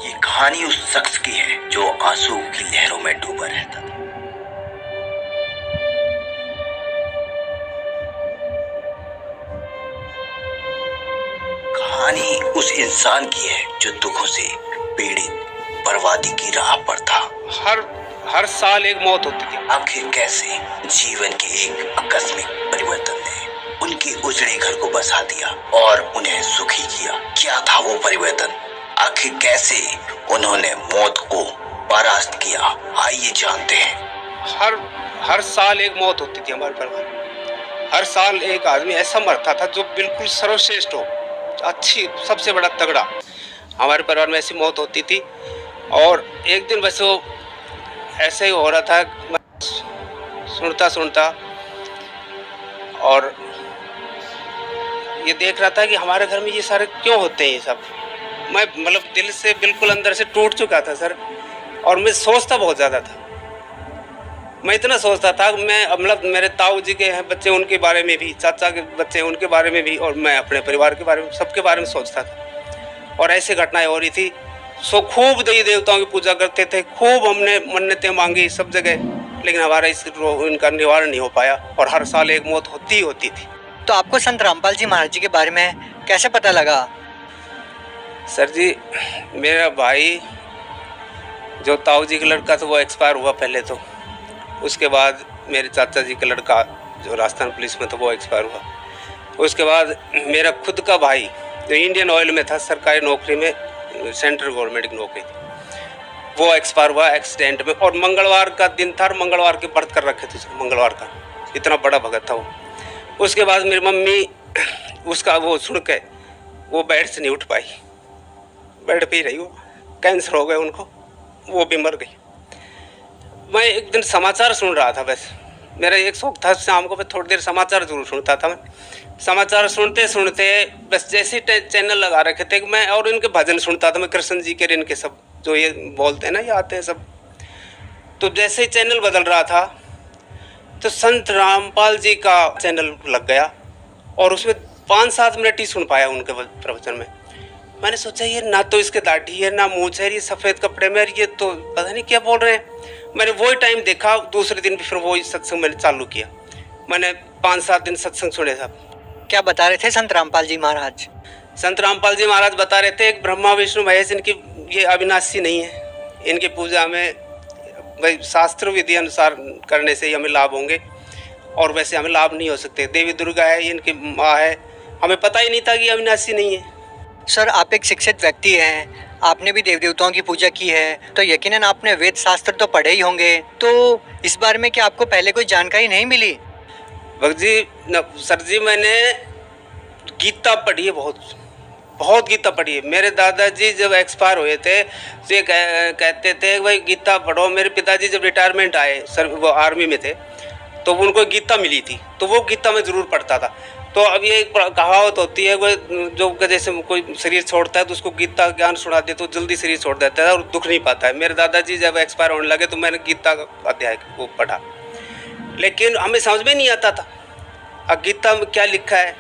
ये कहानी उस शख्स की है जो आंसू की लहरों में डूबा रहता था। कहानी उस इंसान की है जो दुखों से पीड़ित बर्बादी की राह पर था। हर साल एक मौत होती थी। आखिर कैसे जीवन के एक आकस्मिक परिवर्तन ने उनके उजड़े घर को बसा दिया और उन्हें सुखी किया। क्या था वो परिवर्तन? आखिर कैसे उन्होंने मौत को परास्त किया? आइए जानते हैं। हर साल एक मौत होती थी हमारे परिवार में। हर साल एक आदमी ऐसा मरता था जो बिल्कुल सर्वश्रेष्ठ हो, अच्छी, सबसे बड़ा तगड़ा। हमारे परिवार में ऐसी मौत होती थी। और एक दिन बस वो ऐसे ही हो रहा था, सुनता और ये देख रहा था कि हमारे घर में ये सारे क्यों होते हैं ये सब। मैं मतलब दिल से बिल्कुल अंदर से टूट चुका था सर। और मैं सोचता बहुत ज़्यादा था। मैं इतना सोचता था कि मैं मतलब मेरे ताऊ जी के हैं बच्चे, उनके बारे में भी, चाचा के बच्चे उनके बारे में भी, और मैं अपने परिवार के बारे में, सबके बारे में सोचता था। और ऐसी घटनाएं हो रही थी। सो खूब देवी देवताओं की पूजा करते थे, खूब हमने मन्नतें मांगी सब जगह, लेकिन हमारा इनका निवारण नहीं हो पाया। और हर साल एक मौत होती थी। तो आपको संत रामपाल जी महाराज जी के बारे में कैसे पता लगा? सर जी, मेरा भाई जो ताऊ जी का लड़का था वो एक्सपायर हुआ पहले, तो उसके बाद मेरे चाचा जी का लड़का जो राजस्थान पुलिस में था वो एक्सपायर हुआ। उसके बाद मेरा खुद का भाई जो इंडियन ऑयल में था, सरकारी नौकरी में, सेंट्रल गवर्नमेंट की नौकरी थी, वो एक्सपायर हुआ एक्सीडेंट में। और मंगलवार का दिन था, मंगलवार के व्रत कर रखे थे मंगलवार का, इतना बड़ा भगत था वो। उसके बाद मेरी मम्मी उसका वो सुन के वो बेड से नहीं उठ पाई, बेड पे ही रही। वो कैंसर हो गए उनको, वो भी मर गई। मैं एक दिन समाचार सुन रहा था, बस मेरा एक शौक था शाम को मैं थोड़ी देर समाचार जरूर सुनता था। मैं समाचार सुनते सुनते बस जैसे चैनल लगा रखे थे कि मैं और इनके भजन सुनता था मैं, कृष्ण जी के, इनके सब जो ये बोलते हैं ना, ये आते हैं सब। तो जैसे ही चैनल बदल रहा था तो संत रामपाल जी का चैनल लग गया और उसमें 5-7 मिनट ही सुन पाया उनके प्रवचन में। मैंने सोचा ये ना तो इसके दाढ़ी है ना मूंछ है, ये सफ़ेद कपड़े में, ये तो पता नहीं क्या बोल रहे हैं। मैंने वही टाइम देखा, दूसरे दिन भी फिर वही सत्संग मैंने चालू किया। मैंने 5-7 दिन सत्संग सुने साहब। क्या बता रहे थे संत रामपाल जी महाराज? संत रामपाल जी महाराज बता रहे थे, एक ब्रह्मा विष्णु महेश इनकी ये अविनाशी नहीं है। इनकी पूजा में भाई शास्त्र विधि अनुसार करने से ही हमें लाभ होंगे, और वैसे हमें लाभ नहीं हो सकते। देवी दुर्गा है, इनकी माँ है, हमें पता ही नहीं था कि अविनाशी नहीं है। सर, आप एक शिक्षित व्यक्ति हैं, आपने भी देव देवताओं की पूजा की है, तो यकीनन आपने वेद शास्त्र तो पढ़े ही होंगे। तो इस बारे में क्या आपको पहले कोई जानकारी नहीं मिली? भक्त जी सर जी, मैंने गीता पढ़ी है, बहुत गीता पढ़ी है। मेरे दादाजी जब एक्सपायर हुए थे तो ये कहते थे भाई गीता पढ़ो। मेरे पिताजी जब रिटायरमेंट आए, सर वो आर्मी में थे, तो उनको गीता मिली थी, तो वो गीता मैं ज़रूर पढ़ता था। तो अब ये कहावत होती है, वो जो जैसे कोई शरीर छोड़ता है तो उसको गीता ज्ञान सुना दे तो जल्दी शरीर छोड़ देता है और दुख नहीं पाता है। मेरे दादाजी जब एक्सपायर होने लगे तो मैंने गीता का अध्याय वो पढ़ा, लेकिन हमें समझ में नहीं आता था अब गीता में क्या लिखा है,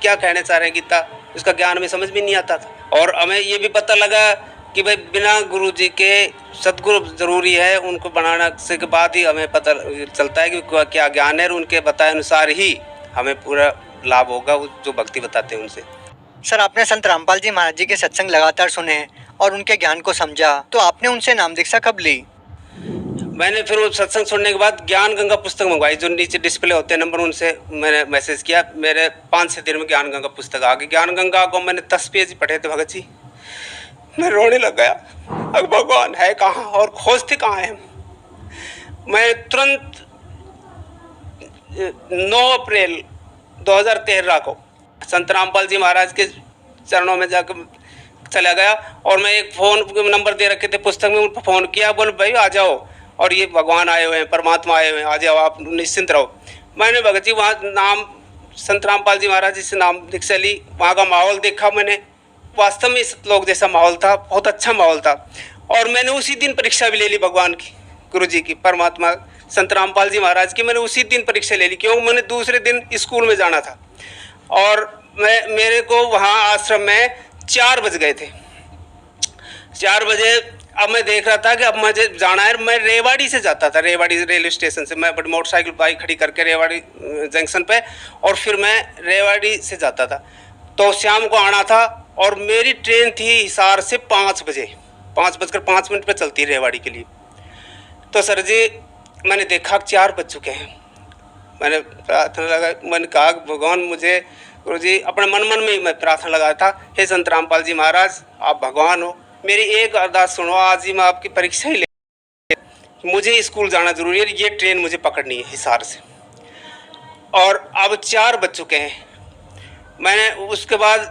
क्या कहना चाह रहे हैं गीता, उसका ज्ञान हमें समझ में नहीं आता था। और हमें ये भी पता लगा कि भाई बिना गुरु जी के सदगुरु जरूरी है, उनको बनाने से के बाद ही हमें पता चलता है कि क्या ज्ञान है, और उनके बताए अनुसार ही हमें पूरा लाभ होगा, जो भक्ति बताते हैं उनसे। सर, आपने संत रामपाल जी महाराज जी के सत्संग लगातार सुने और उनके ज्ञान को समझा, तो आपने उनसे नाम दीक्षा कब ली? मैंने फिर वो सत्संग सुनने के बाद ज्ञान गंगा पुस्तक मंगवाई, जो नीचे डिस्प्ले होते हैं नंबर, उनसे मैंने मैसेज किया। मेरे 5-6 दिन में ज्ञान गंगा पुस्तक आ गई। ज्ञान गंगा को मैंने 10 पेज पढ़े थे भगत जी, मैं रोने लग गया। अब भगवान है कहाँ और खोजते कहाँ है। मैं तुरंत 9 अप्रैल 2013 को संत रामपाल जी महाराज के चरणों में जाकर चला गया, और मैं एक फ़ोन नंबर दे रखे थे पुस्तक में, उन पर फ़ोन किया, बोले भाई आ जाओ, और ये भगवान आए हुए हैं, परमात्मा आए हुए हैं, आ जाओ, आप निश्चिंत रहो। मैंने भगत जी वहाँ नाम संत रामपाल जी महाराज जी से नाम दीक्षा ली। वहाँ का माहौल देखा मैंने, वास्तव में लोग जैसा माहौल था, बहुत अच्छा माहौल था। और मैंने उसी दिन परीक्षा भी ले ली भगवान की, गुरु जी की, परमात्मा संत रामपाल जी महाराज की। मैंने उसी दिन परीक्षा ले ली, क्योंकि मैंने दूसरे दिन स्कूल में जाना था, और मेरे को वहाँ आश्रम में 4 बज गए थे। 4 बजे अब मैं देख रहा था कि अब मुझे जाना है। मैं रेवाड़ी से जाता था, रेवाड़ी रेलवे स्टेशन से मैं अपनी मोटरसाइकिल बाइक खड़ी करके रेवाड़ी जंक्शन पे, और फिर मैं रेवाड़ी से जाता था। तो शाम को आना था और मेरी ट्रेन थी हिसार से 5 बजे, 5:05 पे चलती है रेवाड़ी के लिए। तो सर जी मैंने देखा 4 बज चुके हैं। मैंने प्रार्थना लगा, मैंने कहा भगवान मुझे, गुरु जी अपने मन में मैं प्रार्थना लगाया था, हे संत रामपाल जी महाराज आप भगवान हो, मेरी एक अरदास सुनो, आज ही मैं आपकी परीक्षा ही ले, मुझे स्कूल जाना जरूरी है, ये ट्रेन मुझे पकड़नी है हिसार से। और अब 4 बज चुके हैं। मैंने उसके बाद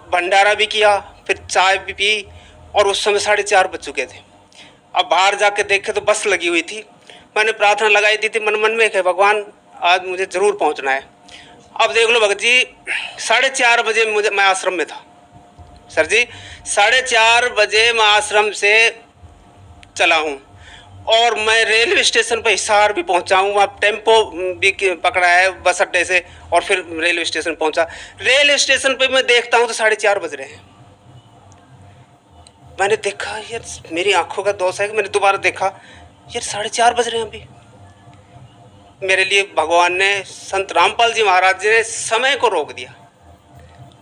भंडारा भी किया, फिर चाय भी पी, और उस समय 4:30 बज चुके थे। अब बाहर जाके देखे तो बस लगी हुई थी। मैंने प्रार्थना लगाई दी थी मन में कि भगवान आज मुझे ज़रूर पहुंचना है। अब देख लो भगत जी 4:30 बजे मैं आश्रम में था। सर जी 4:30 बजे मैं आश्रम से चला हूँ और मैं रेलवे स्टेशन पर हिसार भी पहुँचा हूँ। वहाँ टेम्पो भी पकड़ा है बस अड्डे से, और फिर रेलवे स्टेशन पहुँचा। रेलवे स्टेशन पर मैं देखता हूँ तो 4:30 बज रहे हैं। मैंने देखा यार मेरी आंखों का दोष है कि मैंने दोबारा देखा यार 4:30 बज रहे हैं अभी। मेरे लिए भगवान ने, संत रामपाल जी महाराज जी ने समय को रोक दिया,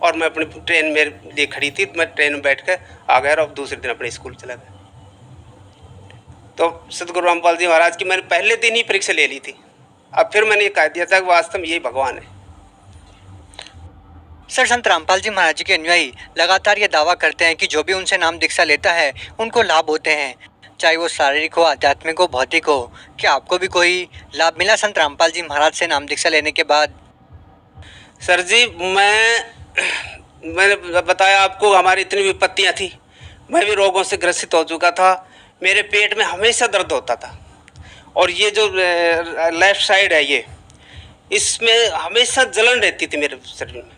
और मैं अपनी ट्रेन मेरे लिए खड़ी थी, मैं ट्रेन में बैठ कर आ गया और दूसरे दिन अपने स्कूल चला गया। तो सतगुरु रामपाल जी महाराज की मैंने पहले दिन ही परीक्षा ले ली थी। अब फिर मैंने ये कह दिया था कि वास्तव में यही भगवान है। सर संत रामपाल जी महाराज जी के अनुयायी लगातार ये दावा करते हैं कि जो भी उनसे नाम दीक्षा लेता है उनको लाभ होते हैं, चाहे वो शारीरिक हो, आध्यात्मिक हो, भौतिक हो। क्या आपको भी कोई लाभ मिला संत रामपाल जी महाराज से नाम दीक्षा लेने के बाद? सर जी मैंने बताया आपको हमारी इतनी विपत्तियाँ थी, मैं भी रोगों से ग्रसित हो चुका था। मेरे पेट में हमेशा दर्द होता था, और ये जो लेफ्ट साइड है ये, इसमें हमेशा जलन रहती थी मेरे शरीर में।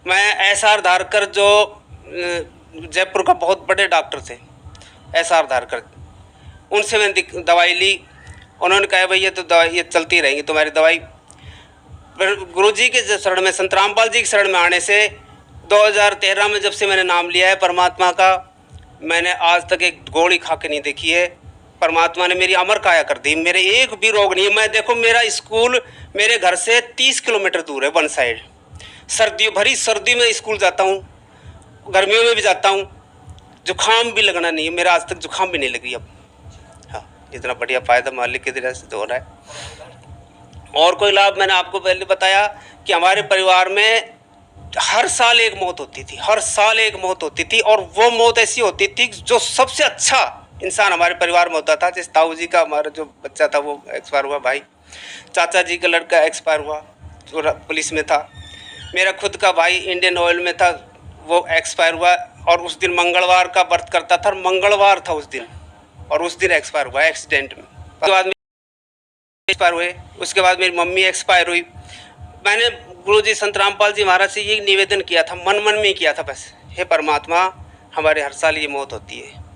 मैं SR धारकर, जो जयपुर का बहुत बड़े डॉक्टर थे SR धारकर, उनसे मैंने दवाई ली। उन्होंने कहा भाई ये तो दवाई ये चलती रहेंगी तुम्हारी दवाई। फिर गुरु जी के शरण में, संत रामपाल जी के शरण में आने से 2013 में जब से मैंने नाम लिया है परमात्मा का, मैंने आज तक एक गोली खा के नहीं देखी है। परमात्मा ने मेरी अमर काया कर दी, मेरे एक भी रोग नहीं है। मैं देखो मेरा स्कूल मेरे घर से 30 किलोमीटर दूर है, वन साइड। भरी सर्दी में स्कूल जाता हूँ, गर्मियों में भी जाता हूँ, जुकाम भी लगना नहीं है मेरा, आज तक जुकाम भी नहीं लगी अब। हाँ, इतना बढ़िया फ़ायदा मालिक की तरह से हो रहा है। और कोई लाभ मैंने आपको पहले बताया कि हमारे परिवार में हर साल एक मौत होती थी, हर साल एक मौत होती थी, और वो मौत ऐसी होती थी जो सबसे अच्छा इंसान हमारे परिवार में होता था। जैसे ताऊ जी का हमारा जो बच्चा था वो एक्सपायर हुआ, भाई चाचा जी का लड़का एक्सपायर हुआ जो पुलिस में था, मेरा खुद का भाई इंडियन ऑयल में था वो एक्सपायर हुआ, और उस दिन मंगलवार का व्रत करता था, मंगलवार था उस दिन, और उस दिन एक्सपायर हुआ एक्सीडेंट में। उसके बाद एक्सपायर हुए, उसके बाद मेरी मम्मी एक्सपायर हुई। मैंने गुरु जी संत रामपाल जी महाराज से ये निवेदन किया था, मन में किया था बस, हे परमात्मा हमारे हर साल ये मौत होती है।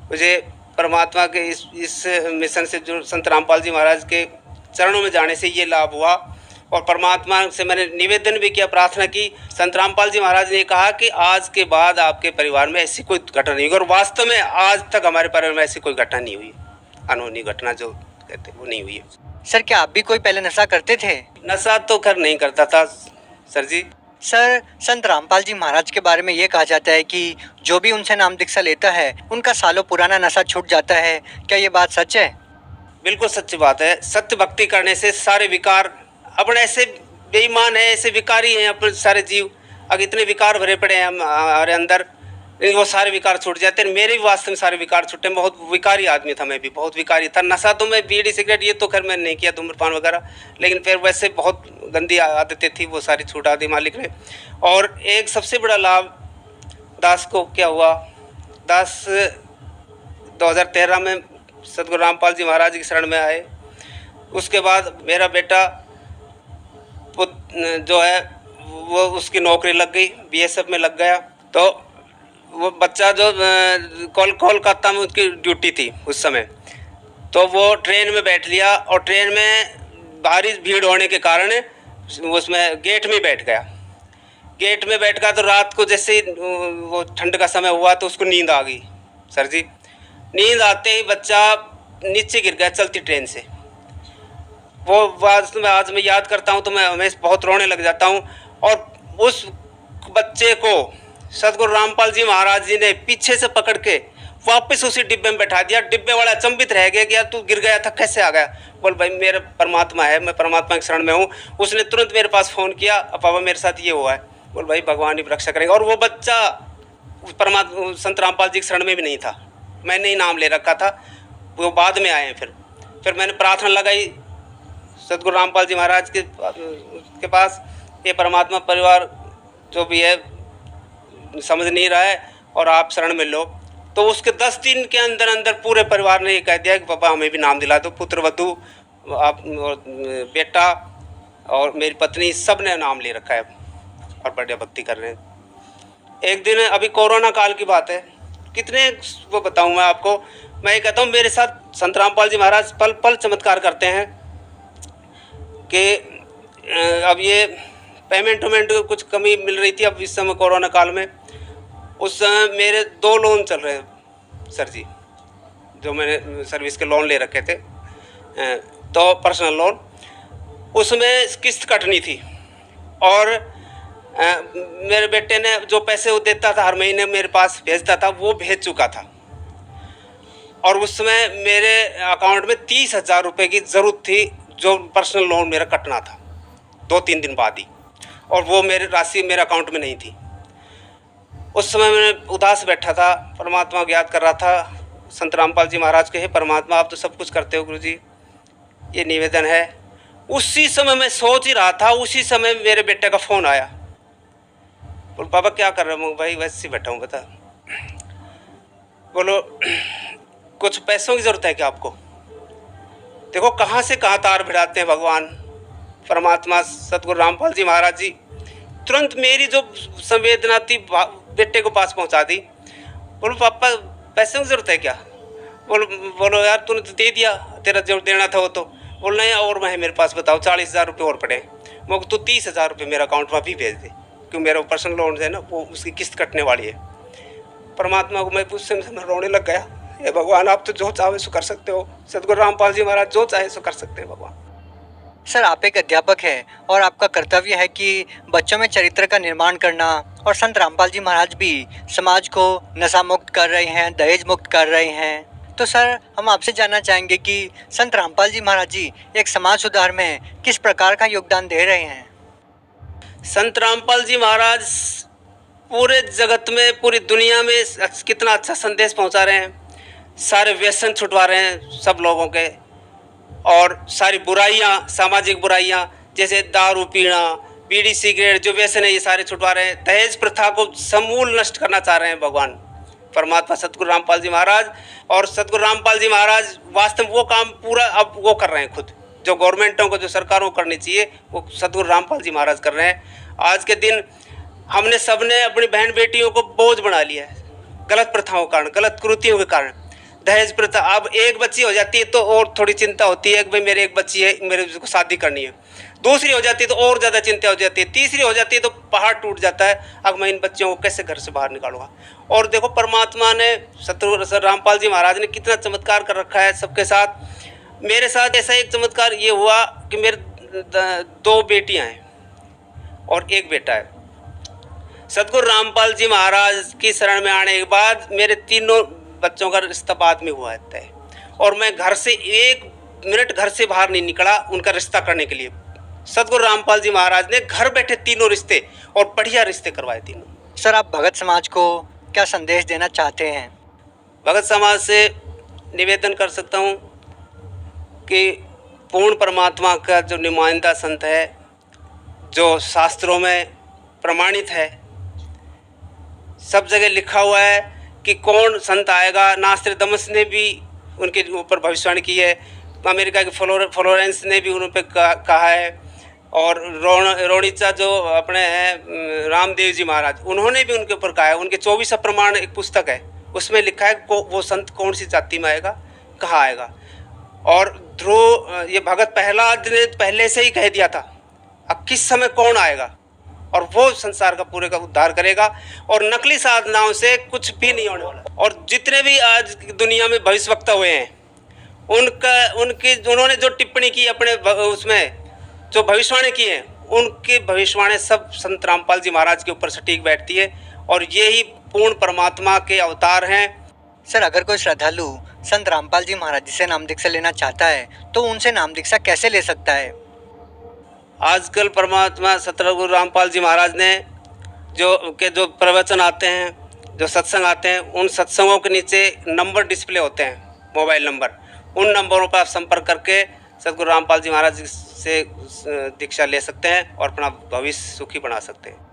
मुझे परमात्मा के इस मिशन से जो संत रामपाल जी महाराज के चरणों में जाने से ये लाभ हुआ, और परमात्मा से मैंने निवेदन भी किया, प्रार्थना की। संत रामपाल जी महाराज ने कहा कि आज के बाद आपके परिवार में ऐसी कोई घटना नहीं हुई, और वास्तव में आज तक हमारे परिवार में ऐसी कोई घटना नहीं हुई, अनहोनी घटना जो कहते वो नहीं हुई है। सर क्या आप भी कोई पहले नशा करते थे? नशा तो खैर नहीं करता था सर जी। सर संत रामपाल जी महाराज के बारे में ये कहा जाता है कि जो भी उनसे नाम दीक्षा लेता है उनका सालों पुराना नशा छूट जाता है, क्या ये बात सच है? बिल्कुल सच्ची बात है। सत्य भक्ति करने से सारे विकार, अपन ऐसे बेईमान है, ऐसे विकारी हैं अपन सारे जीव, अगर इतने विकार भरे पड़े हैं हमारे अंदर, वो सारे विकार छूट जाते हैं। मेरे भी वास्तव में सारे विकार छूटे। बहुत विकारी आदमी था, मैं भी बहुत विकारी था। नशा तो मैं बीड़ी सिगरेट ये तो खैर मैंने नहीं किया, धूम्रपान वगैरह, लेकिन फिर वैसे बहुत गंदी आदतें थी, वो सारी छूटा दी मालिक ने। और एक सबसे बड़ा लाभ दास को क्या हुआ, दास 2013 में सतगुरु रामपाल जी महाराज की शरण में आए। उसके बाद मेरा बेटा जो है वो उसकी नौकरी लग गई, BSF में लग गया। तो वो बच्चा जो कोलकाता में उसकी ड्यूटी थी उस समय, तो वो ट्रेन में बैठ लिया, और ट्रेन में भारी भीड़ होने के कारण उसमें गेट में बैठ गया। गेट में बैठ गया तो रात को जैसे वो ठंड का समय हुआ तो उसको नींद आ गई, सर जी, नींद आते ही बच्चा नीचे गिर गया चलती ट्रेन से। वो बात में आज मैं याद करता हूँ तो मैं हमेशा बहुत रोने लग जाता हूँ। और उस बच्चे को सतगुरु रामपाल जी महाराज जी ने पीछे से पकड़ के वापस उसी डिब्बे में बैठा दिया। डिब्बे वाला अचंभित रह गया कि यार तू गिर गया था, कैसे आ गया? बोल भाई मेरा परमात्मा है, मैं परमात्मा के शरण में हूँ। उसने तुरंत मेरे पास फ़ोन किया, पापा मेरे साथ ये हुआ है। बोल भाई भगवान ही रक्षा करेंगे। और वो बच्चा परमात्मा संत रामपाल जी के शरण में भी नहीं था, मैंने ही नाम ले रखा था, वो बाद में आए हैं। फिर मैंने प्रार्थना लगाई सतगुरु रामपाल जी महाराज के पास, ये परमात्मा परिवार जो भी है समझ नहीं रहा है और आप शरण में लो। तो उसके 10 दिन के अंदर अंदर पूरे परिवार ने ये कह दिया कि पापा हमें भी नाम दिला दो। पुत्र वधू, आप बेटा और मेरी पत्नी, सब ने नाम ले रखा है और बड़े भक्ति कर रहे हैं। एक दिन अभी कोरोना काल की बात है, कितने वो बताऊँ मैं आपको। मैं ये कहता हूँ मेरे साथ संत रामपाल जी महाराज पल पल चमत्कार करते हैं कि अब ये पेमेंट कुछ कमी मिल रही थी अब इस समय कोरोना काल में। उस समय मेरे 2 लोन चल रहे हैं सर जी, जो मैंने सर्विस के लोन ले रखे थे, तो पर्सनल लोन, उसमें किस्त कटनी थी। और मेरे बेटे ने जो पैसे वो देता था हर महीने मेरे पास भेजता था, वो भेज चुका था। और उस समय मेरे अकाउंट में 30,000 रुपये की ज़रूरत थी, जो पर्सनल लोन मेरा कटना था 2-3 दिन बाद ही, और वो मेरी राशि मेरे अकाउंट में नहीं थी। उस समय मैं उदास बैठा था, परमात्मा को याद कर रहा था, संत रामपाल जी महाराज के, हे परमात्मा आप तो सब कुछ करते हो गुरुजी, ये निवेदन है। उसी समय मैं सोच ही रहा था, उसी समय मेरे बेटे का फ़ोन आया। बोल पापा क्या कर रहे हो? भाई वैसे ही बैठा हूँ, बता। बोलो कुछ पैसों की ज़रूरत है क्या आपको? देखो कहाँ से कहाँ तार भिड़ाते हैं भगवान परमात्मा सतगुरु रामपाल जी महाराज जी। तुरंत मेरी जो संवेदना थी बेटे को पास पहुंचा दी। बोलो पापा पैसे की ज़रूरत है क्या? बोलो यार तूने तो दे दिया, तेरा जो देना था वो तो। बोल नहीं और मैं मेरे पास, बताओ 40,000 रुपये और पड़े। मैं तू 30,000 रुपये मेरा अकाउंट में भी भेज दे, क्योंकि मेरा पर्सनल लोन है ना, वो उसकी किस्त कटने वाली है। परमात्मा को मैं उस समय मैं रोने लग गया, हे भगवान आप तो जो चाहे सो कर सकते हो, सतगुरु रामपाल जी महाराज जो चाहे सो कर सकते हैं भगवान। सर आप एक अध्यापक हैं और आपका कर्तव्य है कि बच्चों में चरित्र का निर्माण करना, और संत रामपाल जी महाराज भी समाज को नशा मुक्त कर रहे हैं, दहेज मुक्त कर रहे हैं। तो सर हम आपसे जानना चाहेंगे कि संत रामपाल जी महाराज जी एक समाज सुधार में किस प्रकार का योगदान दे रहे हैं? संत रामपाल जी महाराज पूरे जगत में, पूरी दुनिया में कितना अच्छा संदेश पहुंचा रहे हैं। सारे व्यसन छुटवा रहे हैं सब लोगों के, और सारी बुराइयां, सामाजिक बुराइयां जैसे दारू पीना, बीड़ी सिगरेट जो व्यसन है, ये सारे छुटवा रहे हैं। दहेज प्रथा को समूल नष्ट करना चाह रहे हैं भगवान परमात्मा सतगुरु रामपाल जी महाराज। और सतगुरु रामपाल जी महाराज वास्तव में वो काम पूरा अब वो कर रहे हैं खुद, जो गवर्नमेंटों को, जो सरकारों को करनी चाहिए, वो सतगुरु रामपाल जी महाराज कर रहे हैं। आज के दिन हमने सबने अपनी बहन बेटियों को बोझ बना लिया है, गलत प्रथाओं के कारण, गलत कुरीतियों के कारण। दहेज प्रथा, अब एक बच्ची हो जाती है तो और थोड़ी चिंता होती है कि भाई मेरे एक बच्ची है, मेरे उसको शादी करनी है। दूसरी हो जाती है तो और ज़्यादा चिंता हो जाती है। तीसरी हो जाती है तो पहाड़ टूट जाता है, अब मैं इन बच्चों को कैसे घर से बाहर निकालूंगा। और देखो परमात्मा ने, सतगुरु रामपाल जी महाराज ने कितना चमत्कार कर रखा है सबके साथ। मेरे साथ ऐसा एक चमत्कार ये हुआ कि मेरे 2 बेटियाँ हैं और 1 बेटा है। सतगुरु रामपाल जी महाराज की शरण में आने के बाद मेरे 3 बच्चों का रिश्ता बाद में हुआ है, और मैं घर से 1 मिनट घर से बाहर नहीं निकला उनका रिश्ता करने के लिए। सतगुरु रामपाल जी महाराज ने घर बैठे 3 रिश्ते और बढ़िया रिश्ते करवाए 3। सर आप भगत समाज को क्या संदेश देना चाहते हैं? भगत समाज से निवेदन कर सकता हूँ कि पूर्ण परमात्मा का जो नुमाइंदा संत है, जो शास्त्रों में प्रमाणित है, सब जगह लिखा हुआ है कि कौन संत आएगा। नास्ट्रेडमस ने भी उनके ऊपर भविष्यवाणी की है, अमेरिका के फ्लोरेंस ने भी उन पर कहा है, और रोणिचा जो अपने हैं रामदेव जी महाराज, उन्होंने भी उनके ऊपर कहा है। उनके 24 प्रमाण एक पुस्तक है, उसमें लिखा है वो संत कौन सी जाति में आएगा, कहाँ आएगा। और ध्रुव ये भगत प्रहलाद ने पहले से ही कह दिया था अब किस समय कौन आएगा, और वो संसार का पूरे का उद्धार करेगा और नकली साधनाओं से कुछ भी नहीं होने वाला। और जितने भी आज दुनिया में भविष्यवक्ता हुए हैं उन्होंने जो टिप्पणी की अपने उसमें जो भविष्यवाणी की है, उनकी भविष्यवाणी सब संत रामपाल जी महाराज के ऊपर सटीक बैठती है और ये ही पूर्ण परमात्मा के अवतार हैं। सर, अगर कोई श्रद्धालु संत रामपाल जी महाराज जी से नाम दीक्षा लेना चाहता है तो उनसे नाम दीक्षा कैसे ले सकता है? आजकल परमात्मा सतगुरु रामपाल जी महाराज ने जो प्रवचन आते हैं, जो सत्संग आते हैं, उन सत्संगों के नीचे नंबर डिस्प्ले होते हैं, मोबाइल नंबर। उन नंबरों पर आप संपर्क करके सतगुरु रामपाल जी महाराज से दीक्षा ले सकते हैं और अपना भविष्य सुखी बना सकते हैं।